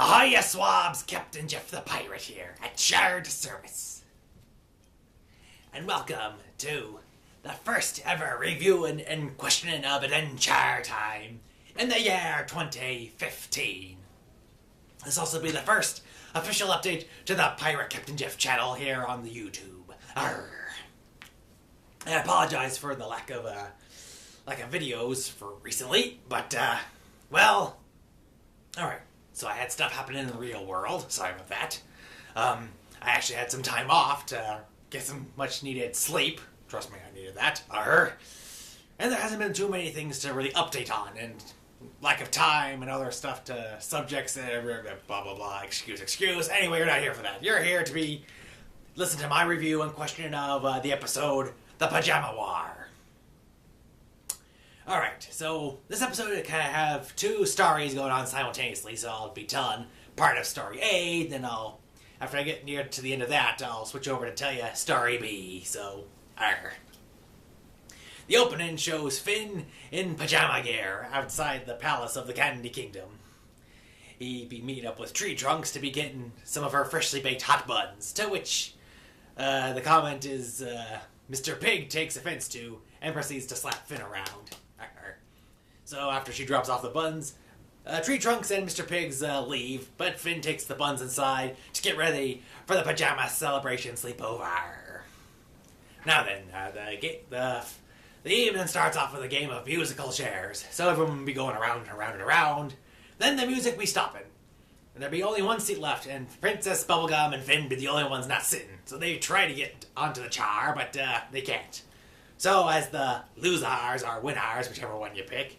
Ahoy, SWABS! Captain Jeff the Pirate here, at your service. And welcome to the first ever review and questioning of Adventure Time in the year 2015. This will also be the first official update to the Pirate Captain Jeff channel here on the YouTube. Arr. I apologize for the lack of videos for recently, but well, alright. So I had stuff happening in the real world. Sorry about that. I actually had some time off to get some much needed sleep. Trust me, I needed that. And there hasn't been too many things to really update on, and lack of time and other stuff to subjects and blah blah blah. Excuse. Anyway, you're not here for that. You're here to listen to my review and questioning of the episode The Pajama War. Alright, so this episode kind of have two stories going on simultaneously, so I'll be telling part of story A, then after I get near to the end of that, I'll switch over to tell you story B, so, The opening shows Finn in pajama gear outside the palace of the Candy Kingdom. He'd be meeting up with Tree Trunks to be getting some of her freshly baked hot buns, to which the comment is Mr. Pig takes offense to and proceeds to slap Finn around. So after she drops off the buns, Tree Trunks and Mr. Pigs leave, but Finn takes the buns inside to get ready for the pajama celebration sleepover. Now then, the evening starts off with a game of musical chairs, so everyone will be going around and around and around. Then the music be stopping, and there'll be only one seat left, and Princess Bubblegum and Finn be the only ones not sitting. So they try to get onto the chair, but they can't. So as the losers or winners, whichever one you pick,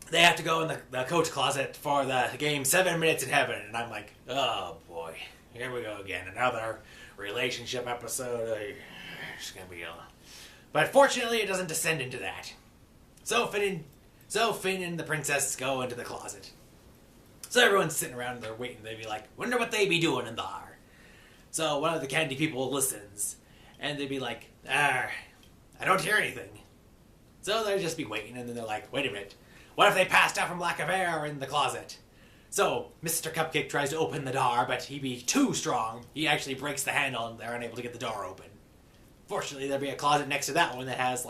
they have to go in the coach closet for the game 7 Minutes in Heaven. And I'm like, oh boy, here we go again. Another relationship episode. It's gonna be But fortunately, it doesn't descend into that. So Finn and the princess go into the closet. So everyone's sitting around and they're waiting. They'd be like, wonder what they be doing in there. So one of the candy people listens. And they'd be like, I don't hear anything. So they'd just be waiting, and then they're like, wait a minute. What if they passed out from lack of air in the closet? So Mr. Cupcake tries to open the door, but he be too strong. He actually breaks the handle, and they're unable to get the door open. Fortunately, there'll be a closet next to that one that has,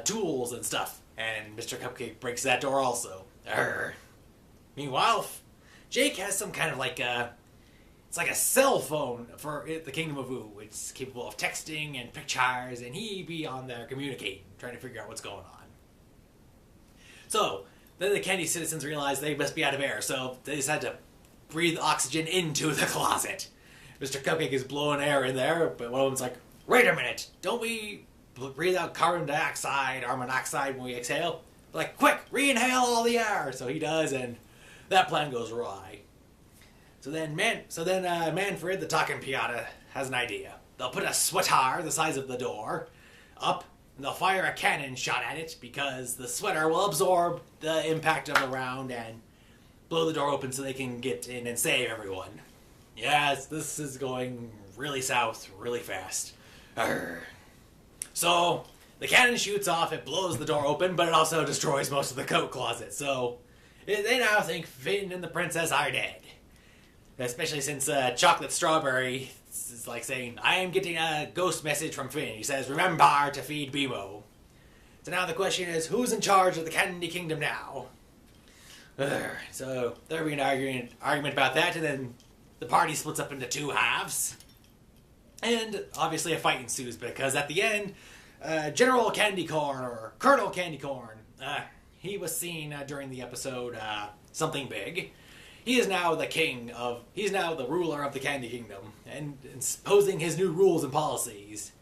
tools and stuff. And Mr. Cupcake breaks that door also. Meanwhile, Jake has some kind of it's like a cell phone for the Kingdom of Ooh. It's capable of texting and pictures, and he be on there communicating, trying to figure out what's going on. So, then the candy citizens realize they must be out of air, so they decide to breathe oxygen into the closet. Mr. Cupcake is blowing air in there, but one of them's like, wait a minute, don't we breathe out carbon dioxide or monoxide when we exhale? Like, quick, re-inhale all the air! So he does, and that plan goes awry. So then Manfred, the talking piata, has an idea. They'll put a sweater the size of the door up, and they'll fire a cannon shot at it because the sweater will absorb the impact of the round and blow the door open so they can get in and save everyone. Yes, this is going really south really fast. So the cannon shoots off, it blows the door open, but it also destroys most of the coat closet. So they now think Finn and the princess are dead. Especially since Chocolate Strawberry is like saying, I am getting a ghost message from Finn. He says, remember to feed Bimo. So now the question is, who's in charge of the Candy Kingdom now? So there'll be an argument about that, and then the party splits up into two halves. And obviously a fight ensues, because at the end, General Candy Corn, or Colonel Candy Corn, he was seen during the episode Something Big. He is now he's now the ruler of the Candy Kingdom, and imposing his new rules and policies.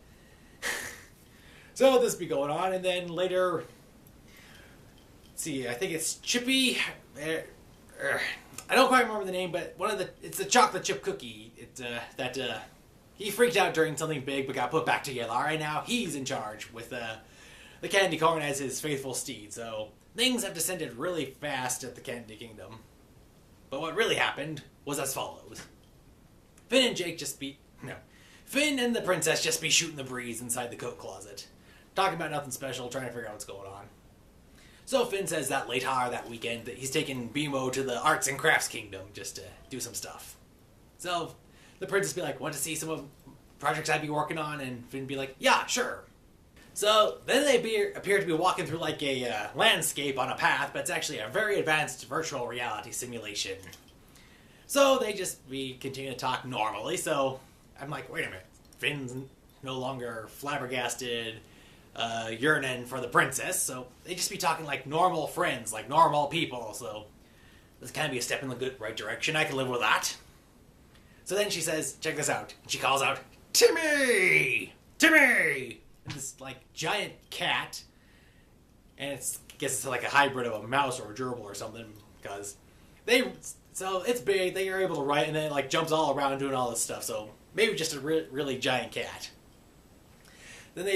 So this be going on, and then later, let's see, I think it's Chippy, I don't quite remember the name, but it's the chocolate chip cookie, he freaked out during Something Big, but got put back together, and now he's in charge with the Candy Corn as his faithful steed, so things have descended really fast at the Candy Kingdom. But what really happened was as follows. Finn and the princess just be shooting the breeze inside the coat closet. Talking about nothing special, trying to figure out what's going on. So Finn says that later that weekend that he's taking Bimo to the Arts and Crafts Kingdom just to do some stuff. So the princess be like, want to see some of the projects I'd be working on? And Finn be like, yeah, sure. So then they appear to be walking through like a landscape on a path, but it's actually a very advanced virtual reality simulation. So we continue to talk normally. So I'm like, wait a minute, Finn's no longer flabbergasted, yearning for the princess. So they just be talking like normal friends, like normal people. So this kind of be a step in the right direction. I can live with that. So then she says, check this out. And she calls out, Timmy! Timmy! And this like giant cat, and I guess it's like a hybrid of a mouse or a gerbil or something, because so it's big, they are able to write, and then it like jumps all around doing all this stuff, so maybe just a really giant cat. Then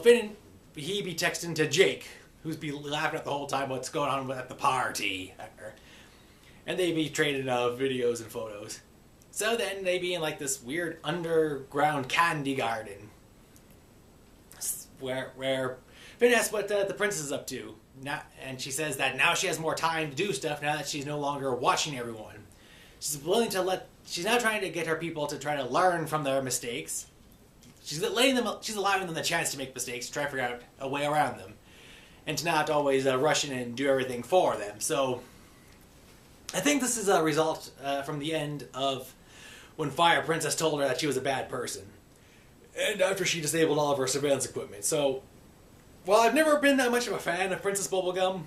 Finn, he be texting to Jake, who's be laughing at the whole time what's going on at the party, and they be trading videos and photos. So then they be in like this weird underground candy garden, where Finn asks what the princess is up to, and she says that now she has more time to do stuff now that she's no longer watching everyone. She's now trying to get her people to try to learn from their mistakes. She's allowing them the chance to make mistakes, to try to figure out a way around them, and to not always rush in and do everything for them. So I think this is a result from the end of when Fire Princess told her that she was a bad person, and after she disabled all of her surveillance equipment. So, while I've never been that much of a fan of Princess Bubblegum,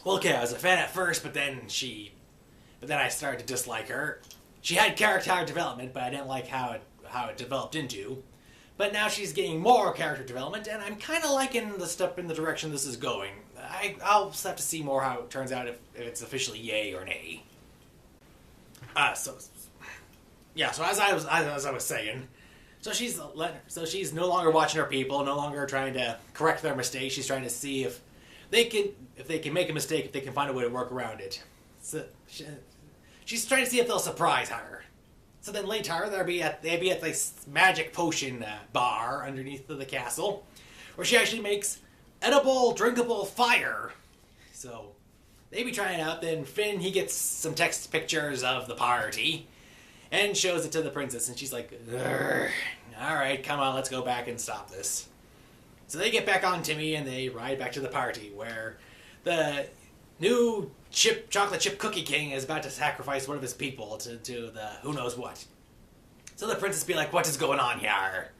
well, okay, I was a fan at first, but then I started to dislike her. She had character development, but I didn't like how it developed into. But now she's getting more character development, and I'm kind of liking the step in the direction this is going. I'll just have to see more how it turns out if it's officially yay or nay. So as I was saying. So she's no longer watching her people, no longer trying to correct their mistakes. She's trying to see if they can make a mistake, if they can find a way to work around it. So she's trying to see if they'll surprise her. So then later they'll be at this magic potion bar underneath the castle, where she actually makes edible, drinkable fire. So they be trying it out. Then Finn, he gets some text pictures of the party and shows it to the princess, and she's like, alright, come on, let's go back and stop this. So they get back on Timmy, and they ride back to the party, where the new chocolate chip cookie king is about to sacrifice one of his people to the who knows what. So the princess be like, what is going on here?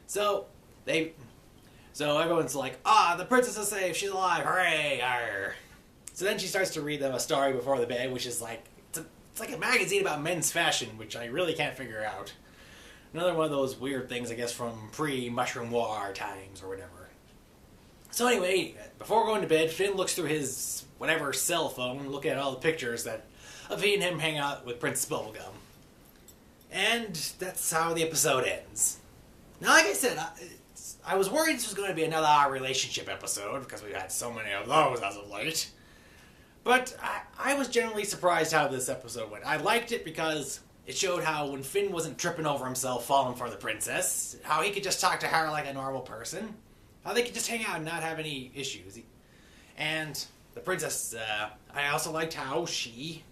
So everyone's like, the princess is safe, she's alive, hooray, arr. So then she starts to read them a story before the bed, which is like, it's like a magazine about men's fashion, which I really can't figure out. Another one of those weird things, I guess, from pre-Mushroom War times or whatever. So anyway, before going to bed, Finn looks through his whatever cell phone, looking at all the pictures of he and him hang out with Princess Bubblegum. And that's how the episode ends. Now, like I said, I was worried this was going to be another relationship episode, because we've had so many of those as of late. But I was generally surprised how this episode went. I liked it because it showed how when Finn wasn't tripping over himself falling for the princess, how he could just talk to her like a normal person, how they could just hang out and not have any issues. And the princess, I also liked how she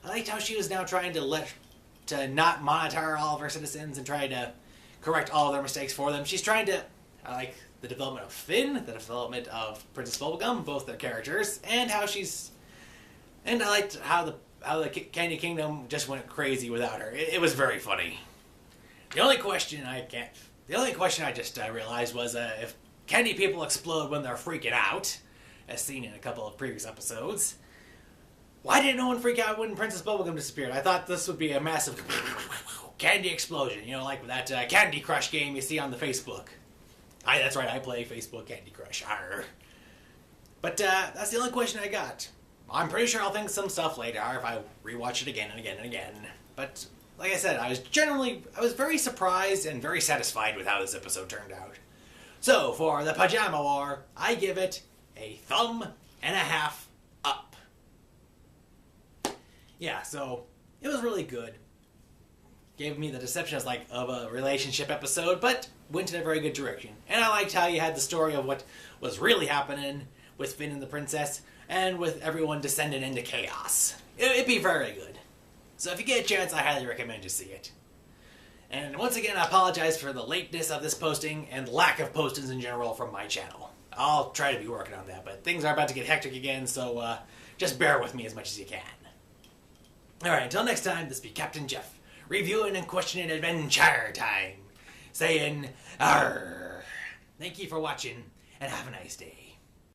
was now trying to not monitor all of her citizens and try to correct all of their mistakes for them. She's trying to, I like the development of Finn, the development of Princess Bubblegum, both their characters, and I liked how the Candy Kingdom just went crazy without her. It was very funny. The only question I just realized was if candy people explode when they're freaking out, as seen in a couple of previous episodes, why didn't no one freak out when Princess Bubblegum disappeared? I thought this would be a massive candy explosion, like that Candy Crush game you see on the Facebook. That's right, I play Facebook Candy Crush. Arr. But that's the only question I got. I'm pretty sure I'll think some stuff later if I rewatch it again and again and again. But like I said, I was very surprised and very satisfied with how this episode turned out. So for the Pajama War, I give it a 1.5 thumbs up. Yeah, so it was really good. Gave me the deception of a relationship episode, but went in a very good direction. And I liked how you had the story of what was really happening with Finn and the princess, and with everyone descending into chaos. It'd be very good. So if you get a chance, I highly recommend you see it. And once again, I apologize for the lateness of this posting and lack of postings in general from my channel. I'll try to be working on that, but things are about to get hectic again, so just bear with me as much as you can. Alright, until next time, this be Captain Jeff, reviewing and questioning Adventure Time, saying, Arr. Thank you for watching, and have a nice day.